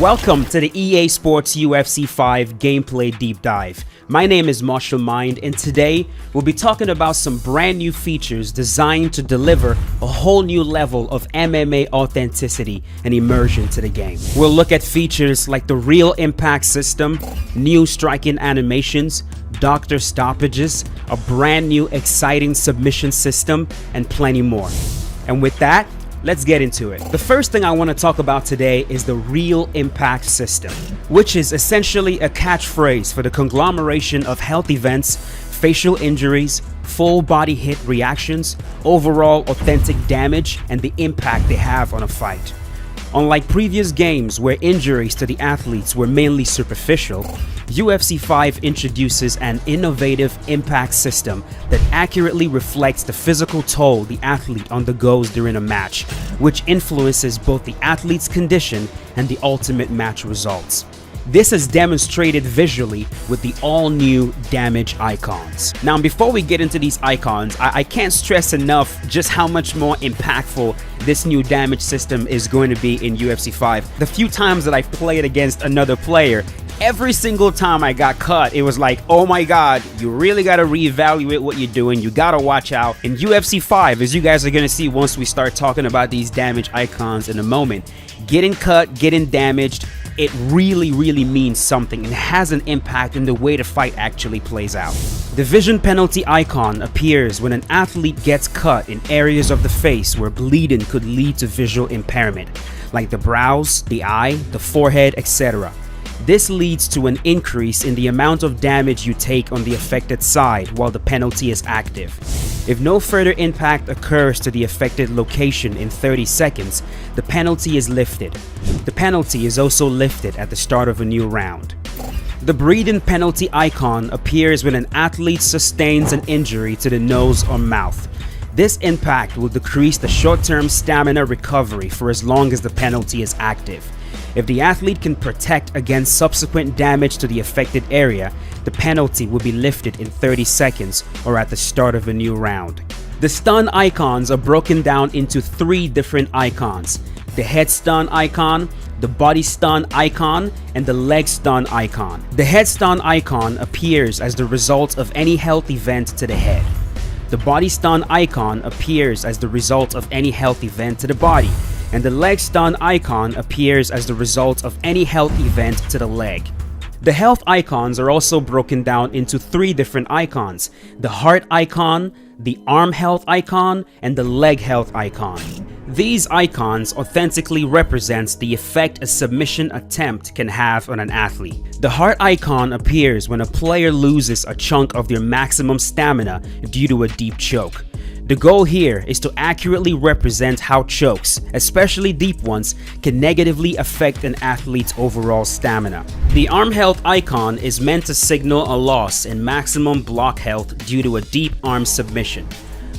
Welcome to the EA Sports UFC 5 gameplay deep dive. My name is Marshall Mind, and today we'll be talking about some brand new features designed to deliver a whole new level of MMA authenticity and immersion to the game. We'll look at features like the real impact system, new striking animations, doctor stoppages, a brand new exciting submission system, and plenty more. And with that, let's get into it. The first thing I want to talk about today is the real impact system, which is essentially a catchphrase for the conglomeration of health events, facial injuries, full body hit reactions, overall authentic damage, and the impact they have on a fight. Unlike previous games where injuries to the athletes were mainly superficial, UFC 5 introduces an innovative impact system that accurately reflects the physical toll the athlete undergoes during a match, which influences both the athlete's condition and the ultimate match results. This is demonstrated visually with the all-new damage icons. Now, before we get into these icons, I can't stress enough just how much more impactful this new damage system is going to be in UFC 5. The few times that I've played against another player, every single time I got cut, it was like, oh my god, you really got to reevaluate what you're doing. You got to watch out. In UFC 5, as you guys are going to see once we start talking about these damage icons in a moment, getting cut, getting damaged, it really means something and has an impact in the way the fight actually plays out. The vision penalty icon appears when an athlete gets cut in areas of the face where bleeding could lead to visual impairment, like the brows, the eye, the forehead, etc. This leads to an increase in the amount of damage you take on the affected side while the penalty is active. If no further impact occurs to the affected location in 30 seconds, the penalty is lifted. The penalty is also lifted at the start of a new round. The breathing penalty icon appears when an athlete sustains an injury to the nose or mouth. This impact will decrease the short-term stamina recovery for as long as the penalty is active. If the athlete can protect against subsequent damage to the affected area, the penalty will be lifted in 30 seconds or at the start of a new round. The stun icons are broken down into 3 different icons: the head stun icon, the body stun icon, and the leg stun icon. The head stun icon appears as the result of any health event to the head. The body stun icon appears as the result of any health event to the body, and the leg stun icon appears as the result of any health event to the leg. The health icons are also broken down into 3 different icons: the heart icon, the arm health icon, and the leg health icon. These icons authentically represents the effect a submission attempt can have on an athlete. The heart icon appears when a player loses a chunk of their maximum stamina due to a deep choke. The goal here is to accurately represent how chokes, especially deep ones, can negatively affect an athlete's overall stamina. The arm health icon is meant to signal a loss in maximum block health due to a deep arm submission.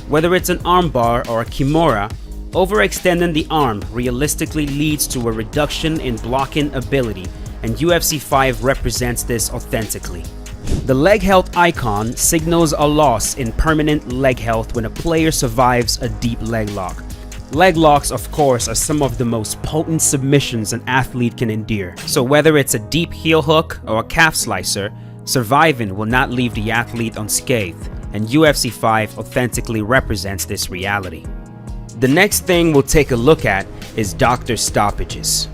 Whether it's an armbar or a kimura, overextending the arm realistically leads to a reduction in blocking ability, and UFC 5 represents this authentically. The leg health icon signals a loss in permanent leg health when a player survives a deep leg lock. Leg locks, of course, are some of the most potent submissions an athlete can endure. So whether it's a deep heel hook or a calf slicer, surviving will not leave the athlete unscathed, and UFC 5 authentically represents this reality. The next thing we'll take a look at is doctor stoppages.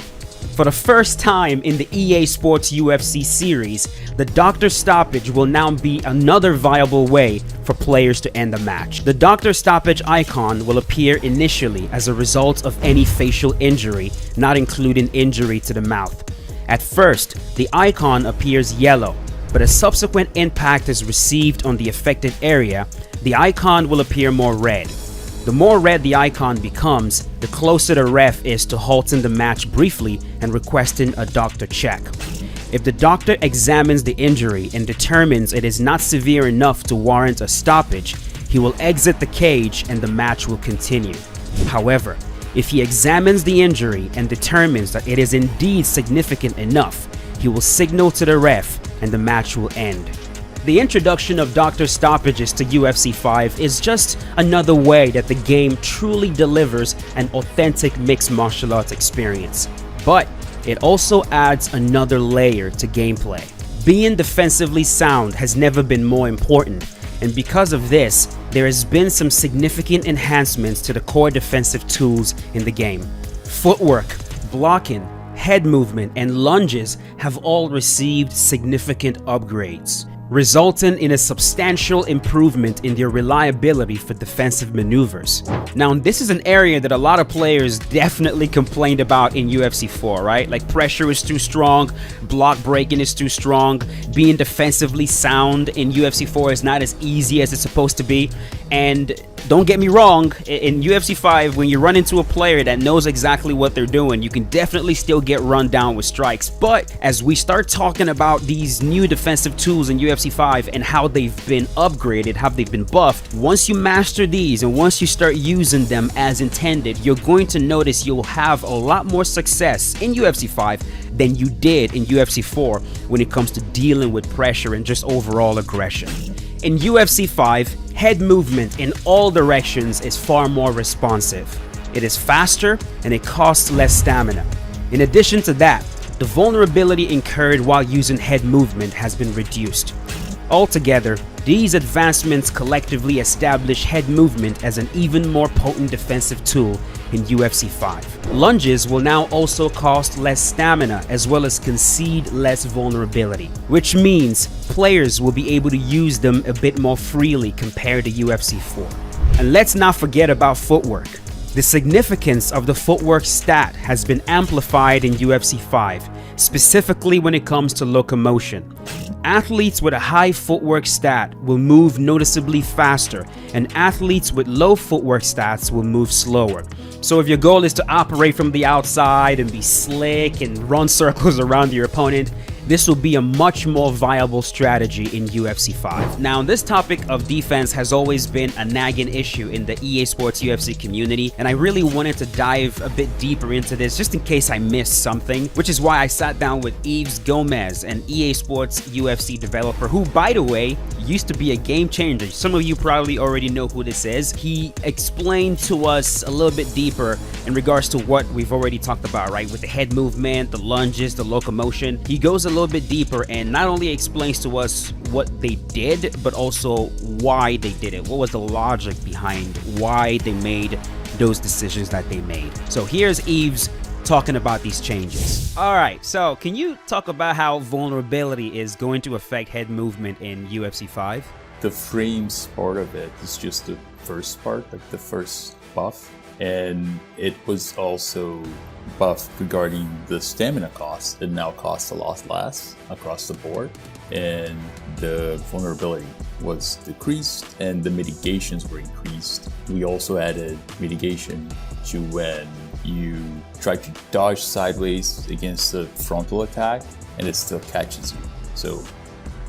For the first time in the EA Sports UFC series, the doctor stoppage will now be another viable way for players to end a match. The doctor stoppage icon will appear initially as a result of any facial injury, not including injury to the mouth. At first, the icon appears yellow, but as subsequent impact is received on the affected area, the icon will appear more red. The more red the icon becomes, the closer the ref is to halting the match briefly and requesting a doctor check. If the doctor examines the injury and determines it is not severe enough to warrant a stoppage, he will exit the cage and the match will continue. However, if he examines the injury and determines that it is indeed significant enough, he will signal to the ref and the match will end. The introduction of doctor stoppages to UFC 5 is just another way that the game truly delivers an authentic mixed martial arts experience. But it also adds another layer to gameplay. Being defensively sound has never been more important, and because of this, there has been some significant enhancements to the core defensive tools in the game. Footwork, blocking, head movement, and lunges have all received significant upgrades, resulting in a substantial improvement in their reliability for defensive maneuvers. Now, this is an area that a lot of players definitely complained about in UFC 4, right? Like, pressure is too strong, block breaking is too strong, being defensively sound in UFC 4 is not as easy as it's supposed to be. And don't get me wrong, in UFC 5, when you run into a player that knows exactly what they're doing, you can definitely still get run down with strikes. But as we start talking about these new defensive tools in UFC 5 and how they've been upgraded, how they've been buffed, once you master these and once you start using them as intended, you're going to notice you'll have a lot more success in UFC 5 than you did in UFC 4 when it comes to dealing with pressure and just overall aggression. In UFC 5, head movement in all directions is far more responsive. It is faster and it costs less stamina. In addition to that, the vulnerability incurred while using head movement has been reduced. Altogether, these advancements collectively establish head movement as an even more potent defensive tool in UFC 5. Lunges will now also cost less stamina as well as concede less vulnerability, which means players will be able to use them a bit more freely compared to UFC 4. And let's not forget about footwork. The significance of the footwork stat has been amplified in UFC 5, specifically when it comes to locomotion. Athletes with a high footwork stat will move noticeably faster, and athletes with low footwork stats will move slower. So if your goal is to operate from the outside and be slick and run circles around your opponent, this will be a much more viable strategy in UFC 5. Now, this topic of defense has always been a nagging issue in the EA Sports UFC community, and I really wanted to dive a bit deeper into this just in case I missed something, which is why I sat down with Yves Gomez, an EA Sports UFC developer who, by the way, used to be a game changer. Some of you probably already know who this is. He explained to us a little bit deeper in regards to what we've already talked about, right? With the head movement, the lunges, the locomotion. He goes a little bit deeper and not only explains to us what they did, but also why they did it. What was the logic behind why they made those decisions that they made? So here's Yves talking about these changes. All right, so can you talk about how vulnerability is going to affect head movement in UFC 5? The frames part of it is just the first part, like the first buff, and it was also buffed regarding the stamina cost. It now costs a lot less across the board, and the vulnerability was decreased and the mitigations were increased. We also added mitigation to when you try to dodge sideways against the frontal attack and it still catches you. So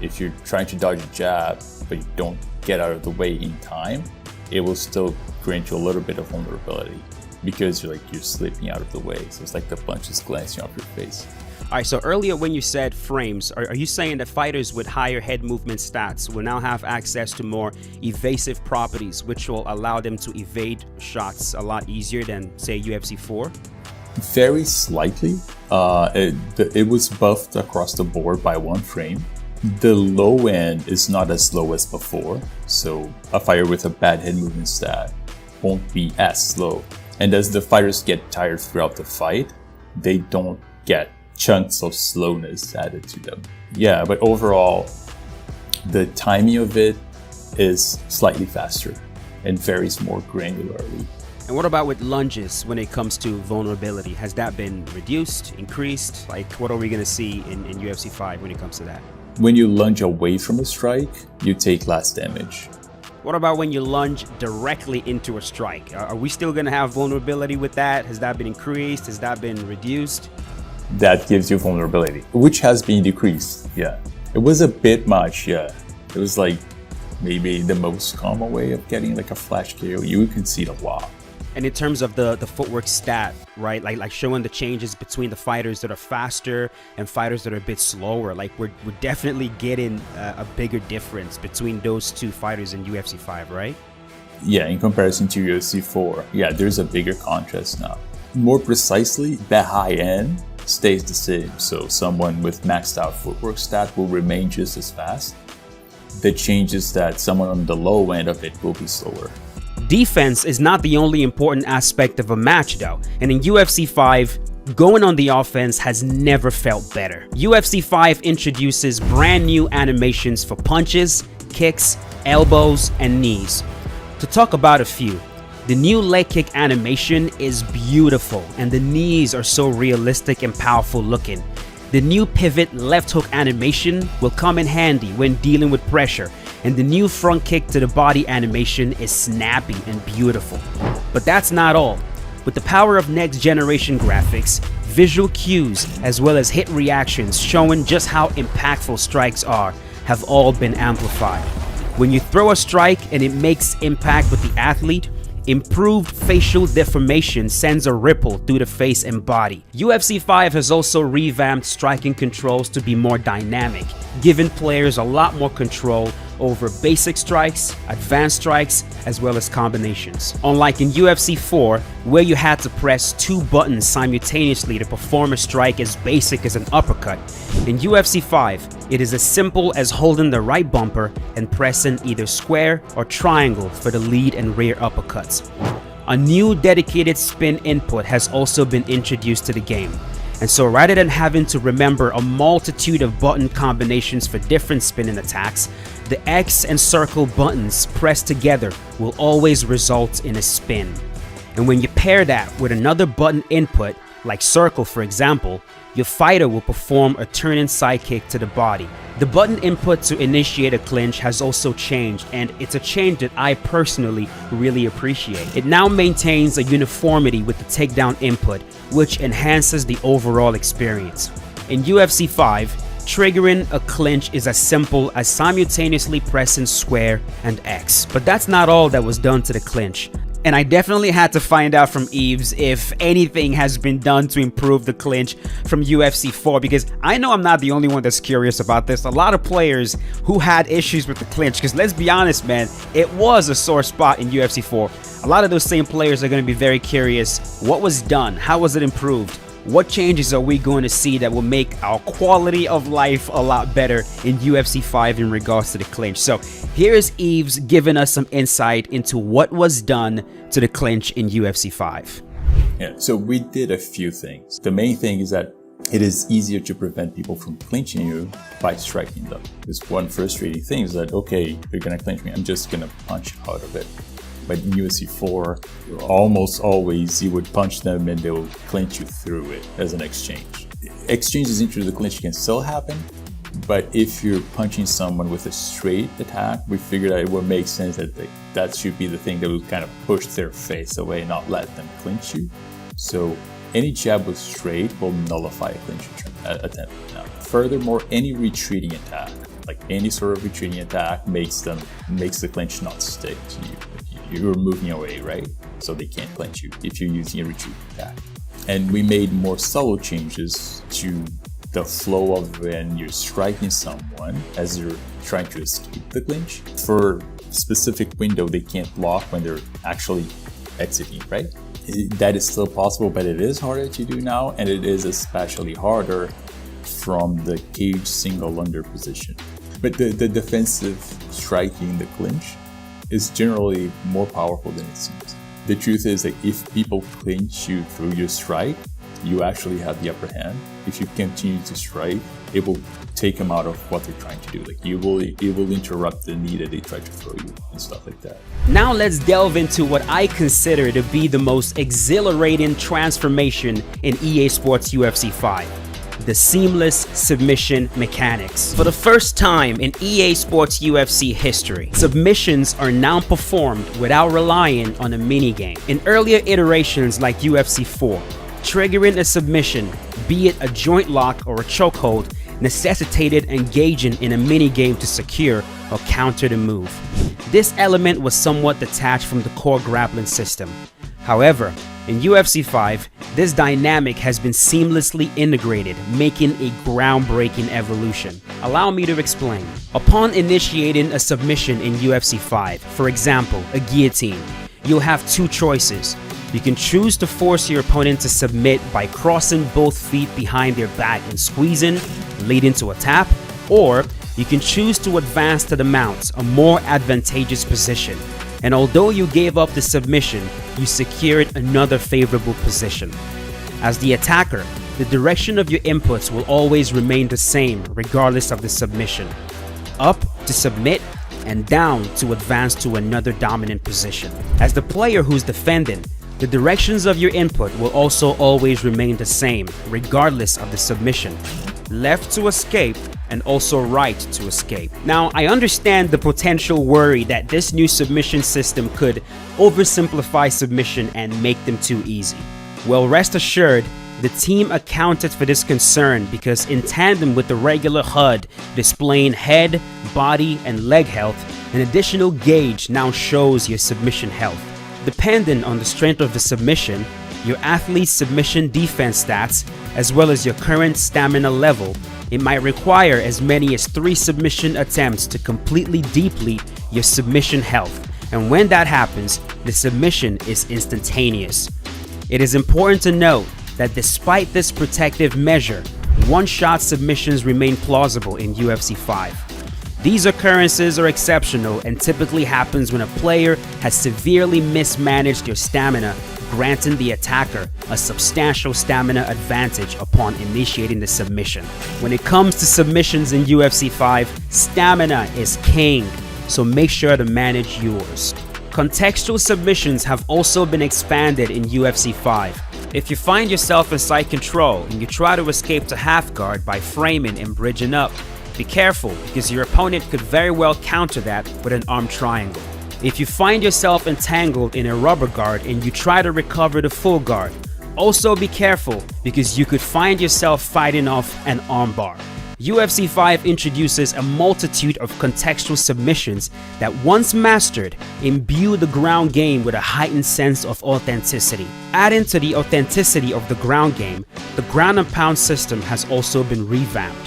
if you're trying to dodge a jab but you don't get out of the way in time, it will still grant you a little bit of vulnerability because you're slipping out of the way. So it's like the punch is glancing off your face. All right, so earlier when you said frames, are you saying that fighters with higher head movement stats will now have access to more evasive properties, which will allow them to evade shots a lot easier than, say, UFC 4? Very slightly. It was buffed across the board by 1 frame. The low end is not as low as before, so a fighter with a bad head movement stat won't be as slow. And as the fighters get tired throughout the fight, they don't get chunks of slowness added to them. Yeah, but overall, the timing of it is slightly faster and varies more granularly. And what about with lunges when it comes to vulnerability? Has that been reduced, increased? Like, what are we going to see in UFC 5 when it comes to that? When you lunge away from a strike, you take less damage. What about when you lunge directly into a strike? Are we still going to have vulnerability with that? Has that been increased? Has that been reduced? That gives you vulnerability, which has been decreased. Yeah, it was a bit much. Yeah, it was like maybe the most common way of getting like a flash KO. You can see it a lot. And in terms of the footwork stat, right? Like showing the changes between the fighters that are faster and fighters that are a bit slower. Like we're definitely getting a bigger difference between those two fighters in UFC 5, right? Yeah, in comparison to UFC 4, yeah, there's a bigger contrast now. More precisely, the high end stays the same. So someone with maxed out footwork stat will remain just as fast. The change is that someone on the low end of it will be slower. Defense is not the only important aspect of a match though, and in UFC 5, going on the offense has never felt better. UFC 5 introduces brand new animations for punches, kicks, elbows, and knees. To talk about a few, the new leg kick animation is beautiful and the knees are so realistic and powerful looking. The new pivot left hook animation will come in handy when dealing with pressure, and the new front kick to the body animation is snappy and beautiful. But that's not all. With the power of next generation graphics, visual cues, as well as hit reactions showing just how impactful strikes are, have all been amplified. When you throw a strike and it makes impact with the athlete, improved facial deformation sends a ripple through the face and body. UFC 5 has also revamped striking controls to be more dynamic, giving players a lot more control over basic strikes, advanced strikes, as well as combinations. Unlike in UFC 4, where you had to press 2 buttons simultaneously to perform a strike as basic as an uppercut, in UFC 5, it is as simple as holding the right bumper and pressing either square or triangle for the lead and rear uppercuts. A new dedicated spin input has also been introduced to the game. And so rather than having to remember a multitude of button combinations for different spinning attacks, the X and circle buttons pressed together will always result in a spin. And when you pair that with another button input, like circle for example, your fighter will perform a turning side kick to the body. The button input to initiate a clinch has also changed, and it's a change that I personally really appreciate. It now maintains a uniformity with the takedown input, which enhances the overall experience. In UFC 5, triggering a clinch is as simple as simultaneously pressing square and X. But that's not all that was done to the clinch. And I definitely had to find out from Eves if anything has been done to improve the clinch from UFC 4, because I know I'm not the only one that's curious about this. A lot of players who had issues with the clinch, because let's be honest, man, it was a sore spot in UFC 4. A lot of those same players are going to be very curious. What was done? How was it improved? What changes are we going to see that will make our quality of life a lot better in UFC 5 in regards to the clinch? So here's Eves giving us some insight into what was done to the clinch in UFC 5. Yeah, so we did a few things. The main thing is that it is easier to prevent people from clinching you by striking them. This one frustrating thing is that, okay, they're going to clinch me, I'm just going to punch out of it. But in UFC 4, almost always you would punch them and they will clinch you through it as an exchange. Exchanges into the clinch can still happen, but if you're punching someone with a straight attack, we figured out it would make sense that that should be the thing that would kind of push their face away and not let them clinch you. So any jab with straight will nullify a clinch attempt. Now, furthermore, any retreating attack, like any sort of retreating attack, makes the clinch not stick to you. You're moving away, right? So they can't clinch you if you're using a retreat attack. And we made more subtle changes to the flow of when you're striking someone as you're trying to escape the clinch. For a specific window, they can't block when they're actually exiting, right? That is still possible, but it is harder to do now, and it is especially harder from the cage single under position. But the defensive striking the clinch is generally more powerful than it seems. The truth is that if people clinch you through your strike, you actually have the upper hand. If you continue to strike, it will take them out of what they're trying to do. Like it will interrupt the knee that they try to throw you and stuff like that. Now let's delve into what I consider to be the most exhilarating transformation in EA Sports UFC 5. The seamless submission mechanics. For the first time in EA Sports UFC history, submissions are now performed without relying on a minigame. In earlier iterations like UFC 4, triggering a submission, be it a joint lock or a chokehold, necessitated engaging in a minigame to secure or counter the move. This element was somewhat detached from the core grappling system. However, in UFC 5, this dynamic has been seamlessly integrated, making a groundbreaking evolution. Allow me to explain. Upon initiating a submission in UFC 5, for example, a guillotine, you'll have two choices. You can choose to force your opponent to submit by crossing both feet behind their back and squeezing, leading to a tap, or you can choose to advance to the mount, a more advantageous position. And although you gave up the submission, you secured another favorable position. As the attacker, the direction of your inputs will always remain the same regardless of the submission. Up to submit, and down to advance to another dominant position. As the player who's defending, the directions of your input will also always remain the same regardless of the submission. Left to escape, and also right to escape. Now, I understand the potential worry that this new submission system could oversimplify submission and make them too easy. Well, rest assured, the team accounted for this concern because in tandem with the regular HUD displaying head, body, and leg health, an additional gauge now shows your submission health. Depending on the strength of the submission, your athlete's submission defense stats, as well as your current stamina level, it might require as many as 3 submission attempts to completely deplete your submission health. And when that happens, the submission is instantaneous. It is important to note that despite this protective measure, one-shot submissions remain plausible in UFC 5. These occurrences are exceptional and typically happens when a player has severely mismanaged their stamina, granting the attacker a substantial stamina advantage upon initiating the submission. When it comes to submissions in UFC 5, stamina is king, so make sure to manage yours. Contextual submissions have also been expanded in UFC 5. If you find yourself in side control and you try to escape to half guard by framing and bridging up, be careful because your opponent could very well counter that with an arm triangle. If you find yourself entangled in a rubber guard and you try to recover the full guard, also be careful because you could find yourself fighting off an arm bar. UFC 5 introduces a multitude of contextual submissions that, once mastered, imbue the ground game with a heightened sense of authenticity. Adding to the authenticity of the ground game, the ground and pound system has also been revamped.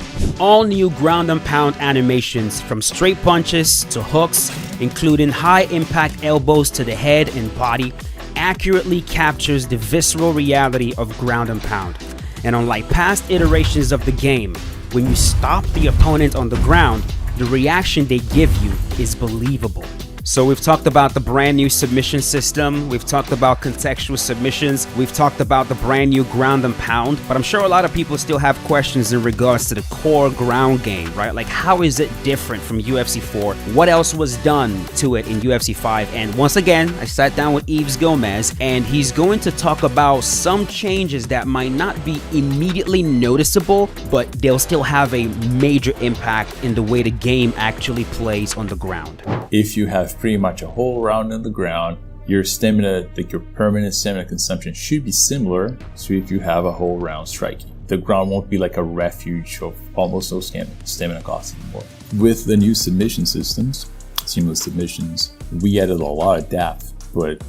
All new ground and pound animations, from straight punches to hooks, including high impact elbows to the head and body, accurately captures the visceral reality of ground and pound. And unlike past iterations of the game, when you stop the opponent on the ground, the reaction they give you is believable. So we've talked about the brand new submission system, we've talked about contextual submissions, we've talked about the brand new ground and pound, but I'm sure a lot of people still have questions in regards to the core ground game, right? Like, how is it different from UFC 4? What else was done to it in UFC 5? And once again, I sat down with Yves Gomez, and he's going to talk about some changes that might not be immediately noticeable, but they'll still have a major impact in the way the game actually plays on the ground. If you have pretty much a whole round on the ground, your stamina, like your permanent stamina consumption, should be similar to if you have a whole round striking. The ground won't be like a refuge of almost no stamina cost anymore. With the new submission systems, seamless submissions, we added a lot of depth, but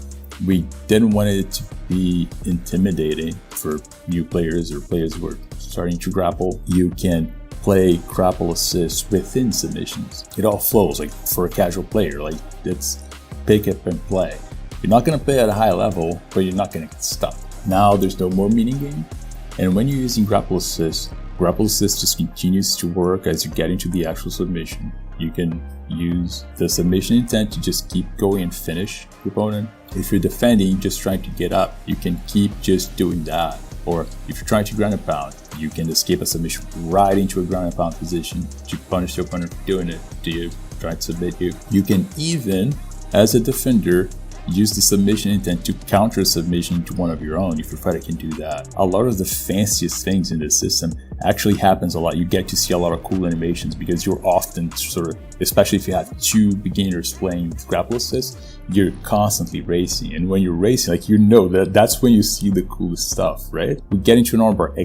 we didn't want it to be intimidating for new players or players who are starting to grapple. You can play grapple assist within submissions. It all flows, like for a casual player, like it's pick up and play. You're not going to play at a high level, but you're not going to get stuck. Now there's no more meaning game, and when you're using grapple assist just continues to work as you get into the actual submission. You can use the submission intent to just keep going and finish the opponent. If you're defending, just trying to get up, you can keep just doing that. Or if you're trying to ground and pound, you can escape a submission right into a ground and pound position to punish your opponent for doing it. Do you try to submit you? You can even, as a defender, use the submission intent to counter a submission to one of your own if your fighter can do that. A lot of the fanciest things in this system actually happens a lot. You get to see a lot of cool animations because you're often sort of, especially if you have two beginners playing with grapple assist, you're constantly racing. And when you're racing, like, you know that's when you see the coolest stuff, right? We get into an armbar,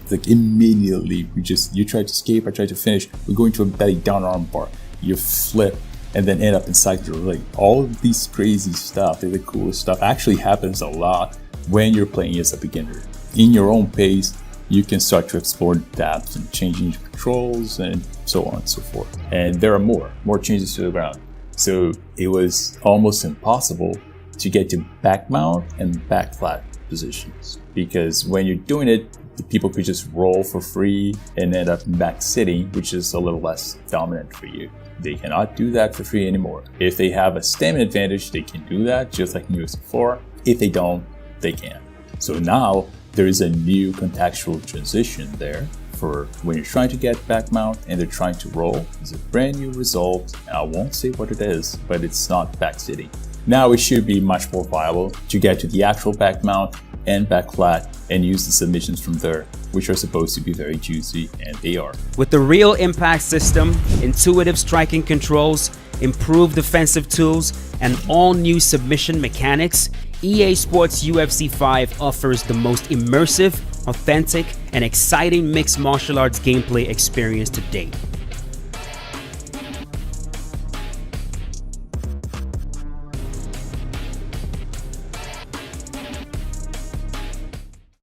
like immediately you try to escape, I try to finish, we go into a belly down armbar, you flip, and then end up in side control. Like, all of these crazy stuff, the coolest stuff actually happens a lot when you're playing as a beginner. In your own pace, you can start to explore depths and changing controls and so on and so forth. And there are more changes to the ground. So it was almost impossible to get to back mount and back flat positions. Because when you're doing it, the people could just roll for free and end up back sitting, which is a little less dominant for you. They cannot do that for free anymore. If they have a stamina advantage, they can do that just like in UFC 4. If they don't, they can't. So now there is a new contextual transition there for when you're trying to get back mount and they're trying to roll. It's a brand new result. I won't say what it is, but it's not back sitting. Now it should be much more viable to get to the actual back mount and back flat and use the submissions from there, which are supposed to be very juicy, and they are. With the real impact system, intuitive striking controls, improved defensive tools, and all new submission mechanics, EA Sports UFC 5 offers the most immersive, authentic, and exciting mixed martial arts gameplay experience to date.